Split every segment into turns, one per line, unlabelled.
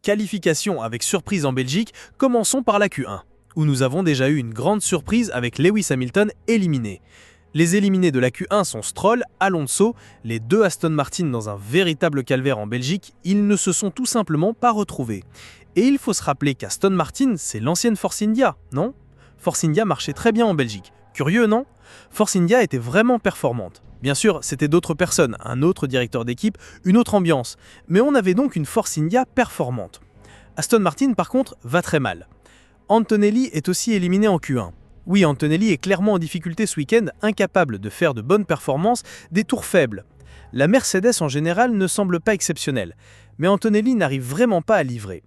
Qualification avec surprise en Belgique, commençons par la Q1, où nous avons déjà eu une grande surprise avec Lewis Hamilton éliminé. Les éliminés de la Q1 sont Stroll, Alonso, les deux Aston Martin dans un véritable calvaire en Belgique, ils ne se sont tout simplement pas retrouvés. Et il faut se rappeler qu'Aston Martin, c'est l'ancienne Force India, non? Force India marchait très bien en Belgique. Curieux, non? Force India était vraiment performante. Bien sûr, c'était d'autres personnes, un autre directeur d'équipe, une autre ambiance, mais on avait donc une Force India performante. Aston Martin, par contre, va très mal. Antonelli est aussi éliminé en Q1. Oui, Antonelli est clairement en difficulté ce week-end, incapable de faire de bonnes performances, des tours faibles. La Mercedes en général ne semble pas exceptionnelle, mais Antonelli n'arrive vraiment pas à livrer.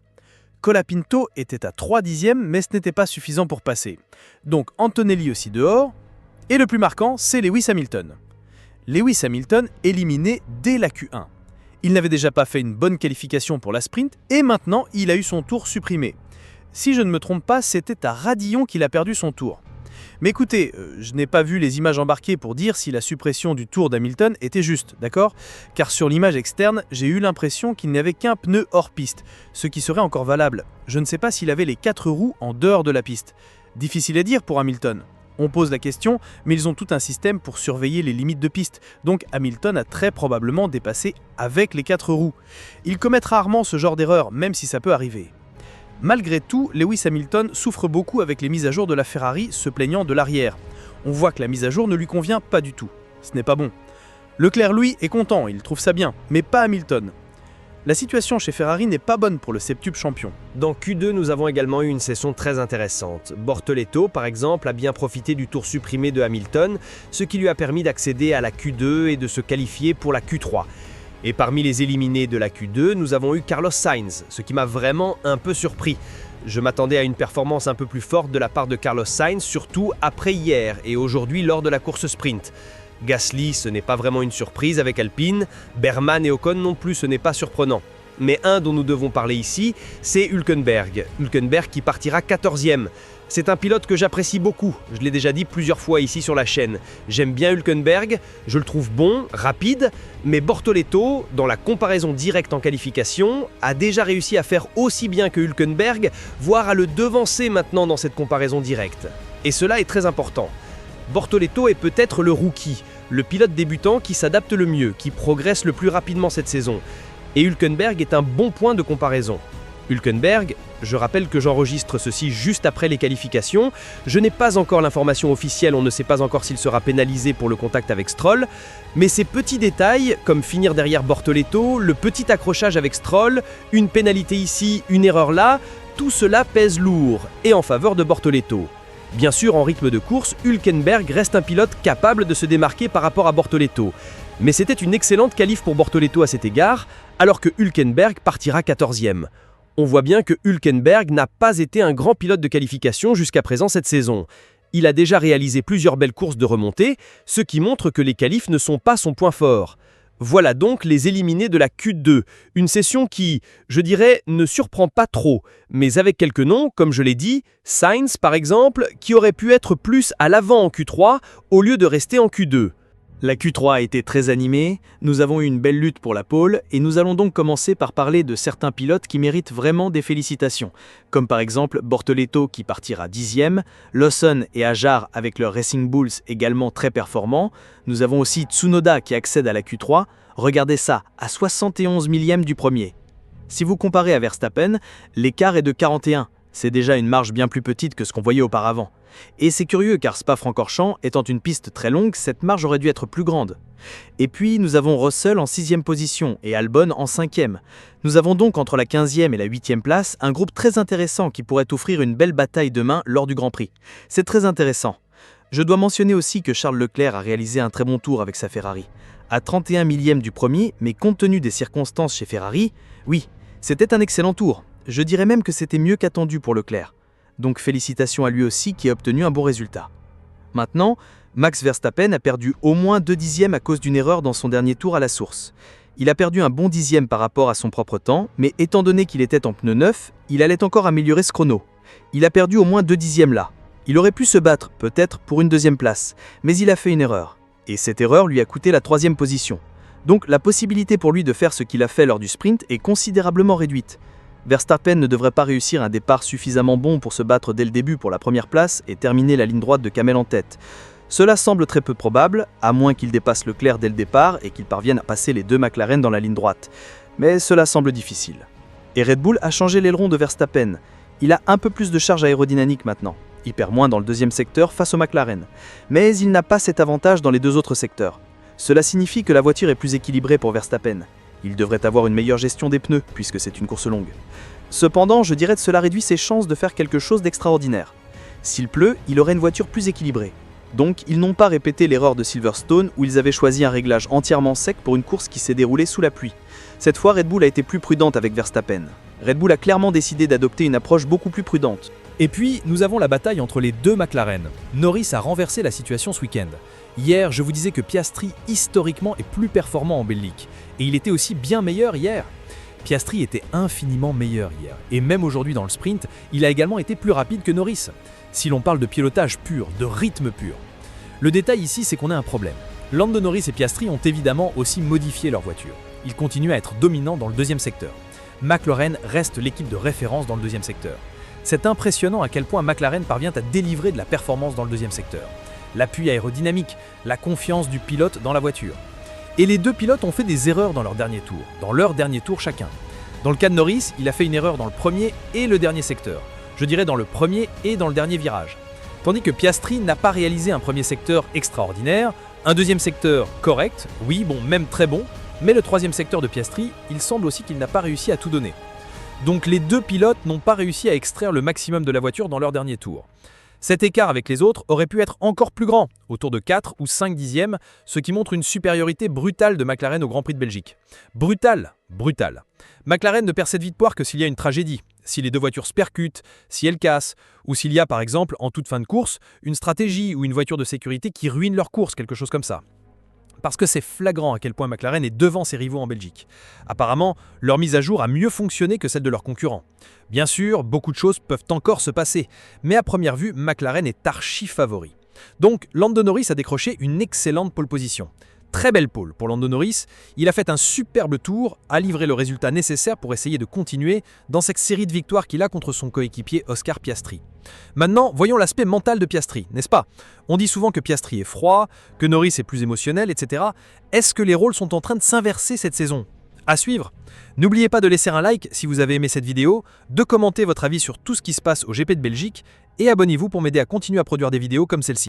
Colapinto était à 3 dixièmes, mais ce n'était pas suffisant pour passer. Donc Antonelli aussi dehors, et le plus marquant, c'est Lewis Hamilton. Lewis Hamilton éliminé dès la Q1. Il n'avait déjà pas fait une bonne qualification pour la sprint et maintenant il a eu son tour supprimé. Si je ne me trompe pas, c'était à Radillon qu'il a perdu son tour. Mais écoutez, je n'ai pas vu les images embarquées pour dire si la suppression du tour d'Hamilton était juste, d'accord? Car sur l'image externe, j'ai eu l'impression qu'il n'y avait qu'un pneu hors piste, ce qui serait encore valable. Je ne sais pas s'il avait les 4 roues en dehors de la piste. Difficile à dire pour Hamilton. On pose la question, mais ils ont tout un système pour surveiller les limites de piste, donc Hamilton a très probablement dépassé avec les 4 roues. Il commet rarement ce genre d'erreur, même si ça peut arriver. Malgré tout, Lewis Hamilton souffre beaucoup avec les mises à jour de la Ferrari, se plaignant de l'arrière. On voit que la mise à jour ne lui convient pas du tout. Ce n'est pas bon. Leclerc, lui, est content, il trouve ça bien, mais pas Hamilton. La situation chez Ferrari n'est pas bonne pour le septuple champion.
Dans Q2, nous avons également eu une session très intéressante. Bortoleto, par exemple, a bien profité du tour supprimé de Hamilton, ce qui lui a permis d'accéder à la Q2 et de se qualifier pour la Q3. Et parmi les éliminés de la Q2, nous avons eu Carlos Sainz, ce qui m'a vraiment un peu surpris. Je m'attendais à une performance un peu plus forte de la part de Carlos Sainz, surtout après hier et aujourd'hui lors de la course sprint. Gasly, ce n'est pas vraiment une surprise avec Alpine, Berman et Ocon non plus, ce n'est pas surprenant. Mais un dont nous devons parler ici, c'est Hülkenberg. Hülkenberg qui partira 14e. C'est un pilote que j'apprécie beaucoup, je l'ai déjà dit plusieurs fois ici sur la chaîne. J'aime bien Hülkenberg, je le trouve bon, rapide, mais Bortoleto, dans la comparaison directe en qualification, a déjà réussi à faire aussi bien que Hülkenberg, voire à le devancer maintenant dans cette comparaison directe. Et cela est très important. Bortoleto est peut-être le rookie, le pilote débutant qui s'adapte le mieux, qui progresse le plus rapidement cette saison. Et Hülkenberg est un bon point de comparaison. Hülkenberg, je rappelle que j'enregistre ceci juste après les qualifications, je n'ai pas encore l'information officielle, on ne sait pas encore s'il sera pénalisé pour le contact avec Stroll, mais ces petits détails, comme finir derrière Bortoleto, le petit accrochage avec Stroll, une pénalité ici, une erreur là, tout cela pèse lourd, et en faveur de Bortoleto. Bien sûr, en rythme de course, Hülkenberg reste un pilote capable de se démarquer par rapport à Bortoleto. Mais c'était une excellente qualif pour Bortoleto à cet égard, alors que Hülkenberg partira 14e. On voit bien que Hülkenberg n'a pas été un grand pilote de qualification jusqu'à présent cette saison. Il a déjà réalisé plusieurs belles courses de remontée, ce qui montre que les qualifs ne sont pas son point fort. Voilà donc les éliminés de la Q2, une session qui, je dirais, ne surprend pas trop, mais avec quelques noms, comme je l'ai dit, Sainz par exemple, qui aurait pu être plus à l'avant en Q3 au lieu de rester en Q2.
La Q3 a été très animée, nous avons eu une belle lutte pour la pole et nous allons donc commencer par parler de certains pilotes qui méritent vraiment des félicitations, comme par exemple Bortoleto qui partira 10e, Lawson et Hajar avec leur Racing Bulls également très performants, nous avons aussi Tsunoda qui accède à la Q3, regardez ça, à 71 millième du premier. Si vous comparez à Verstappen, l'écart est de 41, c'est déjà une marge bien plus petite que ce qu'on voyait auparavant. Et c'est curieux car Spa-Francorchamps étant une piste très longue, cette marge aurait dû être plus grande. Et puis nous avons Russell en 6e position et Albon en 5e. Nous avons donc entre la 15e et la 8e place un groupe très intéressant qui pourrait offrir une belle bataille demain lors du Grand Prix. C'est très intéressant. Je dois mentionner aussi que Charles Leclerc a réalisé un très bon tour avec sa Ferrari. À 31 millième du premier, mais compte tenu des circonstances chez Ferrari, oui, c'était un excellent tour. Je dirais même que c'était mieux qu'attendu pour Leclerc. Donc félicitations à lui aussi qui a obtenu un bon résultat. Maintenant, Max Verstappen a perdu au moins 2 dixièmes à cause d'une erreur dans son dernier tour à la source. Il a perdu un bon dixième par rapport à son propre temps, mais étant donné qu'il était en pneu neuf, il allait encore améliorer ce chrono. Il a perdu au moins 2 dixièmes là. Il aurait pu se battre, peut-être, pour une 2e place, mais il a fait une erreur. Et cette erreur lui a coûté la 3e position. Donc la possibilité pour lui de faire ce qu'il a fait lors du sprint est considérablement réduite.
Verstappen ne devrait pas réussir un départ suffisamment bon pour se battre dès le début pour la première place et terminer la ligne droite de Camel en tête. Cela semble très peu probable, à moins qu'il dépasse Leclerc dès le départ et qu'il parvienne à passer les deux McLaren dans la ligne droite. Mais cela semble difficile. Et Red Bull a changé l'aileron de Verstappen. Il a un peu plus de charge aérodynamique maintenant. Il perd moins dans le deuxième secteur face au McLaren. Mais il n'a pas cet avantage dans les deux autres secteurs. Cela signifie que la voiture est plus équilibrée pour Verstappen. Il devrait avoir une meilleure gestion des pneus, puisque c'est une course longue. Cependant, je dirais que cela réduit ses chances de faire quelque chose d'extraordinaire. S'il pleut, il aurait une voiture plus équilibrée. Donc, ils n'ont pas répété l'erreur de Silverstone où ils avaient choisi un réglage entièrement sec pour une course qui s'est déroulée sous la pluie. Cette fois, Red Bull a été plus prudente avec Verstappen. Red Bull a clairement décidé d'adopter une approche beaucoup plus prudente.
Et puis, nous avons la bataille entre les deux McLaren. Norris a renversé la situation ce week-end. Hier, je vous disais que Piastri, historiquement, est plus performant en Belgique. Et il était aussi bien meilleur hier. Piastri était infiniment meilleur hier. Et même aujourd'hui dans le sprint, il a également été plus rapide que Norris. Si l'on parle de pilotage pur, de rythme pur. Le détail ici, c'est qu'on a un problème. Lando Norris et Piastri ont évidemment aussi modifié leur voiture. Ils continuent à être dominants dans le deuxième secteur. McLaren reste l'équipe de référence dans le deuxième secteur. C'est impressionnant à quel point McLaren parvient à délivrer de la performance dans le deuxième secteur. L'appui aérodynamique, la confiance du pilote dans la voiture. Et les deux pilotes ont fait des erreurs dans leur dernier tour chacun. Dans le cas de Norris, il a fait une erreur dans le premier et le dernier secteur. Je dirais dans le premier et dans le dernier virage. Tandis que Piastri n'a pas réalisé un premier secteur extraordinaire, un deuxième secteur correct, oui, bon, même très bon, mais le troisième secteur de Piastri, il semble aussi qu'il n'a pas réussi à tout donner. Donc les deux pilotes n'ont pas réussi à extraire le maximum de la voiture dans leur dernier tour. Cet écart avec les autres aurait pu être encore plus grand, autour de 4 ou 5 dixièmes, ce qui montre une supériorité brutale de McLaren au Grand Prix de Belgique. Brutale. McLaren ne perd cette victoire que s'il y a une tragédie, si les deux voitures se percutent, si elles cassent, ou s'il y a par exemple, en toute fin de course, une stratégie ou une voiture de sécurité qui ruine leur course, quelque chose comme ça. Parce que c'est flagrant à quel point McLaren est devant ses rivaux en Belgique. Apparemment, leur mise à jour a mieux fonctionné que celle de leurs concurrents. Bien sûr, beaucoup de choses peuvent encore se passer, mais à première vue, McLaren est archi favori. Donc, Lando Norris a décroché une excellente pole position. Très belle pole pour Lando Norris, il a fait un superbe tour, a livré le résultat nécessaire pour essayer de continuer dans cette série de victoires qu'il a contre son coéquipier Oscar Piastri. Maintenant, voyons l'aspect mental de Piastri, n'est-ce pas? On dit souvent que Piastri est froid, que Norris est plus émotionnel, etc. Est-ce que les rôles sont en train de s'inverser cette saison? À suivre. N'oubliez pas de laisser un like si vous avez aimé cette vidéo, de commenter votre avis sur tout ce qui se passe au GP de Belgique et abonnez-vous pour m'aider à continuer à produire des vidéos comme celle-ci.